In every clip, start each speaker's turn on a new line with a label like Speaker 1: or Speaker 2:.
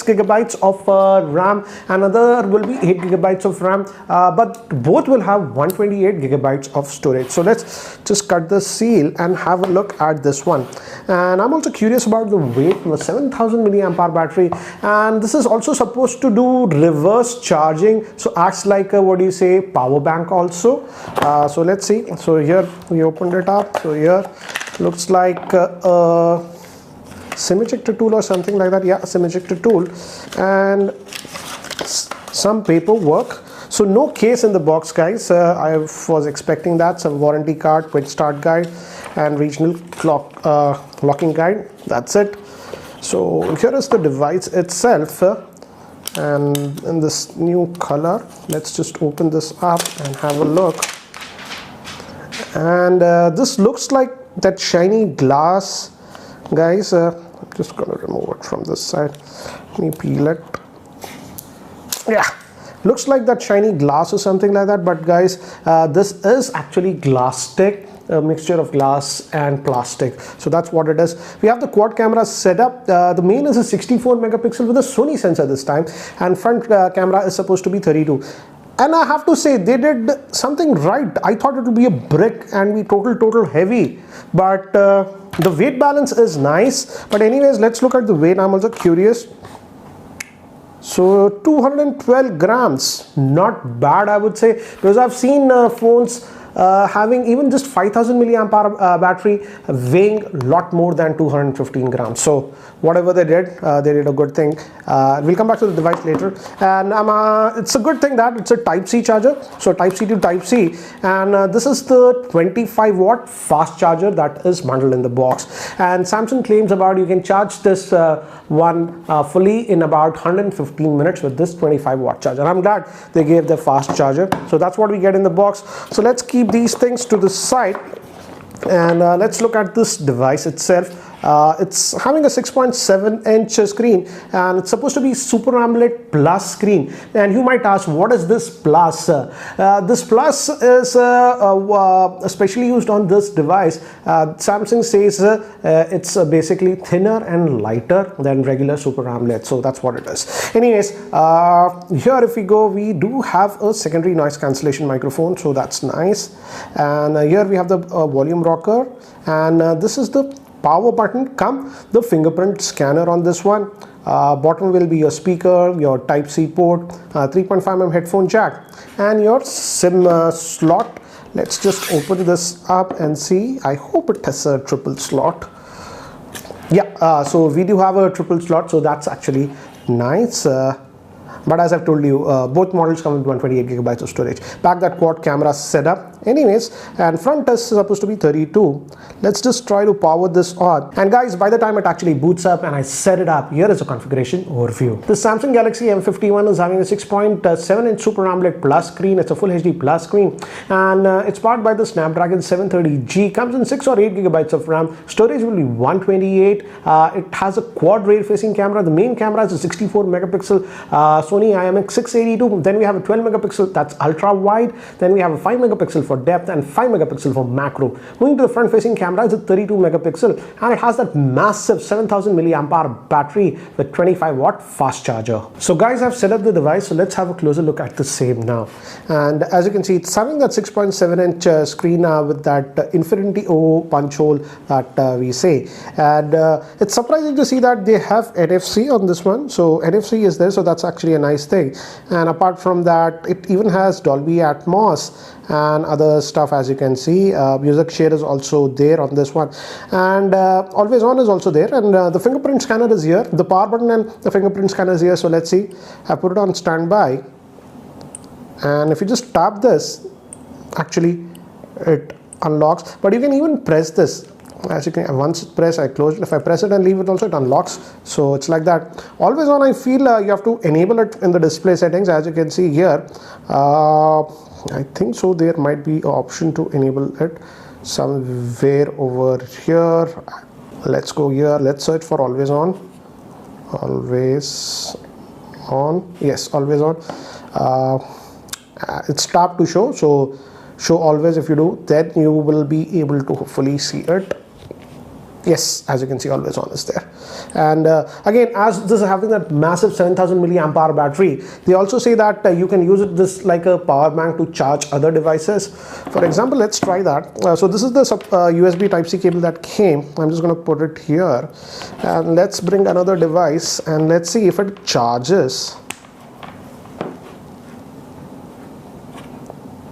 Speaker 1: gigabytes of RAM, another will be 8 gigabytes of RAM, but both will have 128 gigabytes of storage. So let's just cut the seal and have a look at this one. And I'm also curious about the weight. 7000 milliamp hour battery, and this is also supposed to do reverse charging, so acts like a, what do you say, power bank also. So let's see. So here we opened it up. So here looks like a SIM ejector tool or something like that. Yeah, SIM ejector tool, and some paperwork. So no case in the box, guys. I was expecting that. Some warranty card, quick start guide, and regional clock locking guide. That's it. So here is the device itself, and in this new color. Let's just open this up and have a look. And this looks like that shiny glass, guys. I'm just gonna remove it from this side. Let me peel it. Yeah, looks like that shiny glass or something like that, but guys, this is actually Glastic, a mixture of glass and plastic. So that's what it is. We have the quad camera set up. The main is a 64 megapixel with a Sony sensor this time, and front camera is supposed to be 32. And I have to say, they did something right. I thought it would be a brick and be total heavy, but the weight balance is nice. But anyways, let's look at the weight. I'm also curious. So 212 grams, not bad, I would say, because I've seen phones having even just 5000 milliamp hour battery weighing a lot more than 215 grams. So whatever they did a good thing. We'll come back to the device later, and it's a good thing that it's a Type-C charger, so Type-C to Type-C, and this is the 25 watt fast charger that is bundled in the box. And Samsung claims about you can charge this one fully in about 115 minutes with this 25 watt charger. I'm glad they gave the fast charger. So that's what we get in the box. So let's keep these things to the side, and let's look at this device itself. It's having a 6.7-inch screen, and it's supposed to be Super AMOLED Plus screen. And you might ask, what is this Plus? This Plus is especially used on this device. Samsung says it's basically thinner and lighter than regular Super AMOLED, so that's what it is. Anyways, here if we go, we do have a secondary noise cancellation microphone, so that's nice. And here we have the volume rocker, and this is the power button, come the fingerprint scanner on this one. Bottom will be your speaker, your Type-C port, 3.5mm headphone jack, and your SIM slot. Let's just open this up and see. I hope it has a triple slot. Yeah, so we do have a triple slot, so that's actually nice. But as I've told you, both models come with 128 gigabytes of storage. Back that quad camera setup. Anyways, and front is supposed to be 32. Let's just try to power this on. And guys, by the time it actually boots up and I set it up, here is a configuration overview. The Samsung Galaxy M51 is having a 6.7-inch Super AMOLED Plus screen. It's a Full HD Plus screen, and it's powered by the Snapdragon 730G. Comes in 6 or 8 gigabytes of RAM. Storage will be 128. It has a quad rear-facing camera. The main camera is a 64 megapixel Sony IMX682. Then we have a 12 megapixel, that's ultra wide. Then we have a 5 megapixel for depth and 5 megapixel for macro. Moving to the front facing camera, is a 32 megapixel, and it has that massive 7000 milliamp hour battery with 25 watt fast charger. So guys, I've set up the device, so let's have a closer look at the same now. And as you can see, it's having that 6.7-inch screen with that Infinity O punch hole that we say. And it's surprising to see that they have NFC on this one. So NFC is there, so that's actually a nice thing. And apart from that, it even has Dolby Atmos and other stuff. As you can see, music share is also there on this one, and always on is also there, and the fingerprint scanner is here. The power button and the fingerprint scanner is here. So let's see, I put it on standby, and if you just tap this, actually it unlocks. But you can even press this. As you can, once press, I close it. If I press it and leave it also, it unlocks. So it's like that. Always on, I feel you have to enable it in the display settings. As you can see here, I think so there might be an option to enable it somewhere over here. Let's go here. Let's search for always on. Always on. Yes, always on. It's tapped to show. So show always. If you do, then you will be able to hopefully see it. Yes, as you can see, always on is there. And again, as this is having that massive 7000 milliamp hour battery, they also say that you can use this like a power bank to charge other devices. For example, let's try that. So this is the USB Type-C cable that came. I'm just going to put it here, and let's bring another device and let's see if it charges.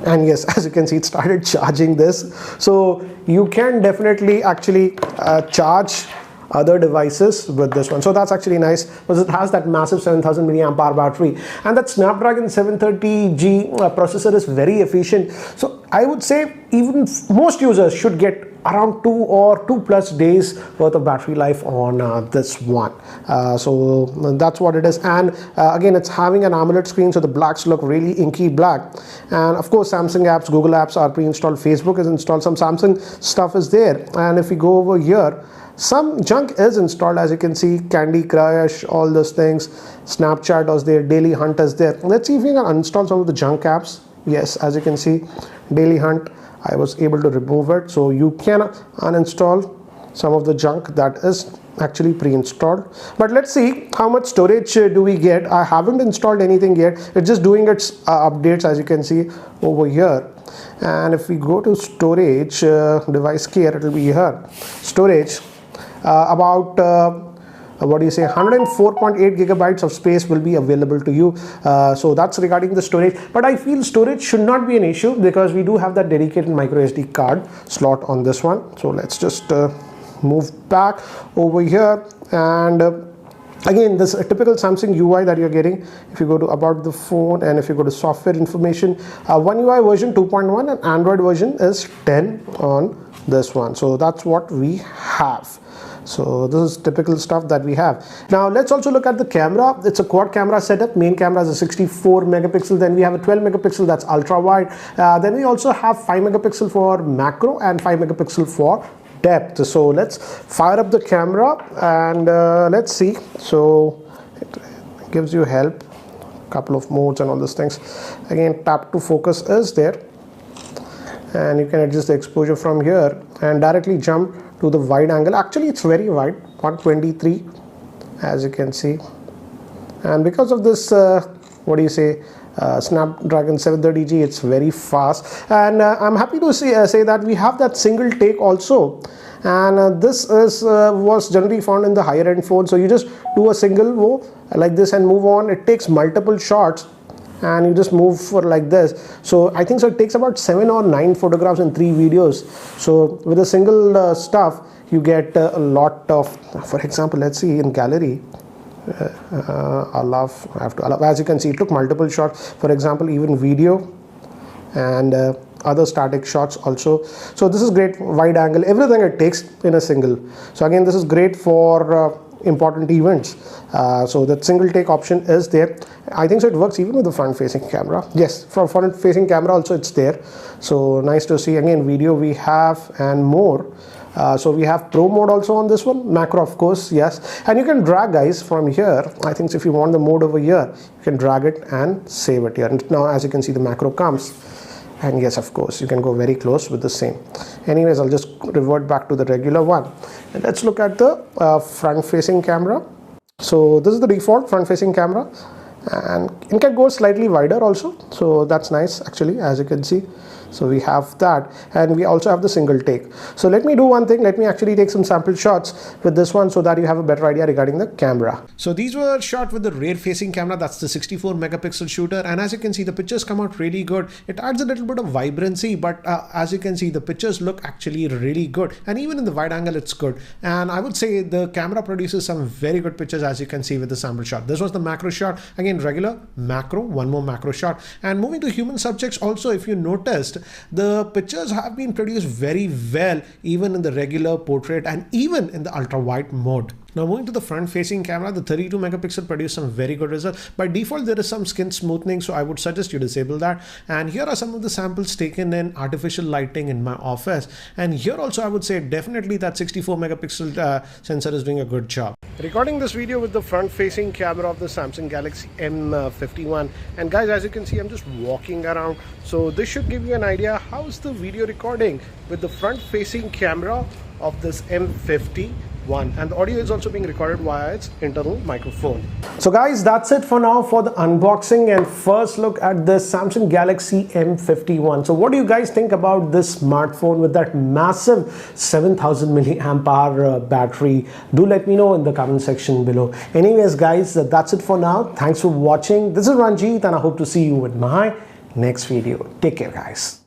Speaker 1: And yes, as you can see, it started charging this. So you can definitely actually charge other devices with this one. So that's actually nice because it has that massive 7000 milliamp hour battery, and that Snapdragon 730G processor is very efficient. So I would say even most users should get around 2 or 2+ days worth of battery life on this one. So that's what it is. And again, it's having an AMOLED screen, so the blacks look really inky black. And of course, Samsung apps, Google apps are pre-installed, Facebook is installed, some Samsung stuff is there. And if we go over here, some junk is installed, as you can see, Candy Crush, all those things, Snapchat was there, Daily Hunt is there. Let's see if we can uninstall some of the junk apps. Yes, as you can see, Daily Hunt, I was able to remove it. So you can uninstall some of the junk that is actually pre-installed. But let's see how much storage do we get. I haven't installed anything yet. It's just doing its updates, as you can see over here. And if we go to storage, device care, it will be here. Storage, about what do you say, 104.8 gigabytes of space will be available to you. So that's regarding the storage, but I feel storage should not be an issue because we do have that dedicated micro SD card slot on this one. So let's just move back over here, and again, this typical Samsung UI that you're getting. If you go to about the phone and if you go to software information, One UI version 2.1 and Android version is 10 on this one. So that's what we have. So this is typical stuff that we have. Now let's also look at the camera. It's a quad camera setup. Main camera is a 64 megapixel. Then we have a 12 megapixel that's ultra wide. Then we also have 5 megapixel for macro and 5 megapixel for depth. So let's fire up the camera and let's see. So it gives you help, couple of modes and all those things. Again, tap to focus is there, and you can adjust the exposure from here and directly jump to the wide angle. Actually, it's very wide, 123, as you can see. And because of this what do you say, Snapdragon 730G, it's very fast. And I'm happy to say that we have that single take also, and this is was generally found in the higher end phone. So you just do a single move like this and move on. It takes multiple shots and you just move for like this. So I think so it takes about 7 or 9 photographs and 3 videos. So with a single stuff you get a lot of, for example, let's see in gallery, I have to allow, as you can see, it took multiple shots, for example, even video and other static shots also. So this is great, wide angle, everything it takes in a single. So again, this is great for important events. So that single take option is there. I think so it works even with the front facing camera. Yes, for front facing camera also it's there. So nice to see. Again, video we have and more. So we have pro mode also on this one, macro of course, yes, and you can drag, guys, from here. I think so if you want the mode over here, you can drag it and save it here. And now as you can see, the macro comes, and yes, of course you can go very close with the same. Anyways, I'll just revert back to the regular one, and let's look at the front facing camera. So this is the default front facing camera, and it can go slightly wider also, so that's nice actually, as you can see. So we have that, and we also have the single take. So let me do one thing, let me actually take some sample shots with this one so that you have a better idea regarding the camera. So these were shot with the rear facing camera, that's the 64 megapixel shooter, and as you can see, the pictures come out really good. It adds a little bit of vibrancy, but as you can see, the pictures look actually really good, and even in the wide angle it's good. And I would say the camera produces some very good pictures, as you can see with the sample shot. This was the macro shot, again regular, macro, one more macro shot. And moving to human subjects also, if you noticed, the pictures have been produced very well, even in the regular portrait and even in the ultra wide mode. Now moving to the front facing camera, the 32 megapixel produced some very good results. By default there is some skin smoothing, so I would suggest you disable that. And here are some of the samples taken in artificial lighting in my office, and here also I would say definitely that 64 megapixel sensor is doing a good job. Recording this video with the front facing camera of the Samsung Galaxy M51, and guys, as you can see, I'm just walking around, so this should give you an idea how's the video recording with the front facing camera of this M51, and the audio is also being recorded via its internal microphone. So guys, that's it for now for the unboxing and first look at the Samsung Galaxy M51. So what do you guys think about this smartphone with that massive 7000 milliamp hour battery? Do let me know in the comment section below. Anyways guys, that's it for now. Thanks for watching. This is Ranjit and I hope to see you with my next video. Take care guys.